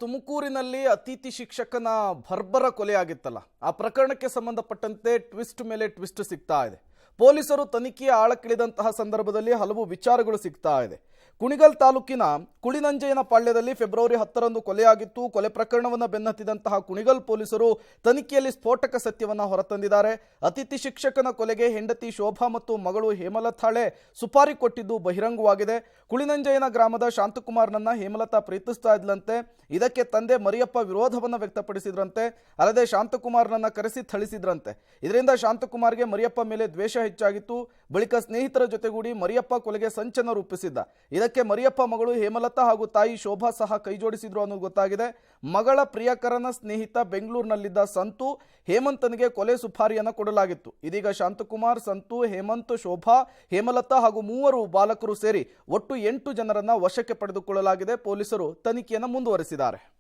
ತುಮಕೂರಿನಲ್ಲಿ ಅತಿಥಿ ಶಿಕ್ಷಕನ ಭರ್ಬರ ಕೊಲೆಯಾಗಿತ್ತಲ್ಲ, ಆ ಪ್ರಕರಣಕ್ಕೆ ಸಂಬಂಧಪಟ್ಟಂತೆ ಟ್ವಿಸ್ಟ್ ಮೇಲೆ ಟ್ವಿಸ್ಟ್ ಸಿಗ್ತಾ ಇದೆ. ಪೊಲೀಸರು ತನಿಖೆಯ ಆಳಕ್ಕಿಳಿದಂತಹ ಸಂದರ್ಭದಲ್ಲಿ ಹಲವು ವಿಚಾರಗಳು ಸಿಗ್ತಾ ಇದೆ. ಕುಣಿಗಲ್ ತಾಲೂಕಿನ ಕುಳಿನಂಜಯ್ಯನ ಪಾಳ್ಯದಲ್ಲಿ ಫೆಬ್ರವರಿ 10ರಂದು ಕೊಲೆಯಾಗಿತ್ತು. ಕೊಲೆ ಪ್ರಕರಣವನ್ನು ಬೆನ್ನತ್ತಿದಂತಹ ಕುಣಿಗಲ್ ಪೊಲೀಸರು ತನಿಖೆಯಲ್ಲಿ ಸ್ಫೋಟಕ ಸತ್ಯವನ್ನು ಹೊರತಂದಿದ್ದಾರೆ. ಅತಿಥಿ ಶಿಕ್ಷಕನ ಕೊಲೆಗೆ ಹೆಂಡತಿ ಶೋಭಾ ಮತ್ತು ಮಗಳು ಹೇಮಲತಾಳೆ ಸುಪಾರಿ ಕೊಟ್ಟಿದ್ದು ಬಹಿರಂಗವಾಗಿದೆ. ಕುಳಿನಂಜಯ್ಯನ ಗ್ರಾಮದ ಶಾಂತಕುಮಾರ್ನನ್ನ ಹೇಮಲತಾ ಪ್ರೀತಿಸ್ತಾ ಇದ್ಲಂತೆ. ಇದಕ್ಕೆ ತಂದೆ ಮರಿಯಪ್ಪ ವಿರೋಧವನ್ನು ವ್ಯಕ್ತಪಡಿಸಿದ್ರಂತೆ. ಅಲ್ಲದೆ ಶಾಂತಕುಮಾರ್ನನ್ನ ಕರೆಸಿ ಥಳಿಸಿದ್ರಂತೆ. ಇದರಿಂದ ಶಾಂತಕುಮಾರ್ಗೆ ಮರಿಯಪ್ಪ ಮೇಲೆ ದ್ವೇಷ ಹೆಚ್ಚಾಗಿತ್ತು. ಬಳಿಕ ಸ್ನೇಹಿತರ ಜೊತೆಗೂಡಿ ಮರಿಯಪ್ಪ ಕೊಲೆಗೆ ಸಂಚನ್ನು ರೂಪಿಸಿದ್ದ. ಇದಕ್ಕೆ ಮರಿಯಪ್ಪ ಮಗಳು ಹೇಮಲತಾ ಹಾಗೂ ತಾಯಿ ಶೋಭಾ ಸಹ ಕೈಜೋಡಿಸಿದ್ರು ಅನ್ನೋದು ಗೊತ್ತಾಗಿದೆ. ಮಗಳ ಪ್ರಿಯಕರನ ಸ್ನೇಹಿತ ಬೆಂಗಳೂರಿನಲ್ಲಿದ್ದ ಸಂತು ಹೇಮಂತನಿಗೆ ಕೊಲೆ ಸುಪಾರಿಯನ್ನು ಕೊಡಲಾಗಿತ್ತು. ಇದೀಗ ಶಾಂತಕುಮಾರ್, ಸಂತು, ಹೇಮಂತ್, ಶೋಭಾ, ಹೇಮಲತಾ ಹಾಗೂ 3 ಬಾಲಕರು ಸೇರಿ ಒಟ್ಟು 8 ಜನರನ್ನ ವಶಕ್ಕೆ ಪಡೆದುಕೊಳ್ಳಲಾಗಿದೆ. ಪೊಲೀಸರು ತನಿಖೆಯನ್ನು ಮುಂದುವರೆಸಿದ್ದಾರೆ.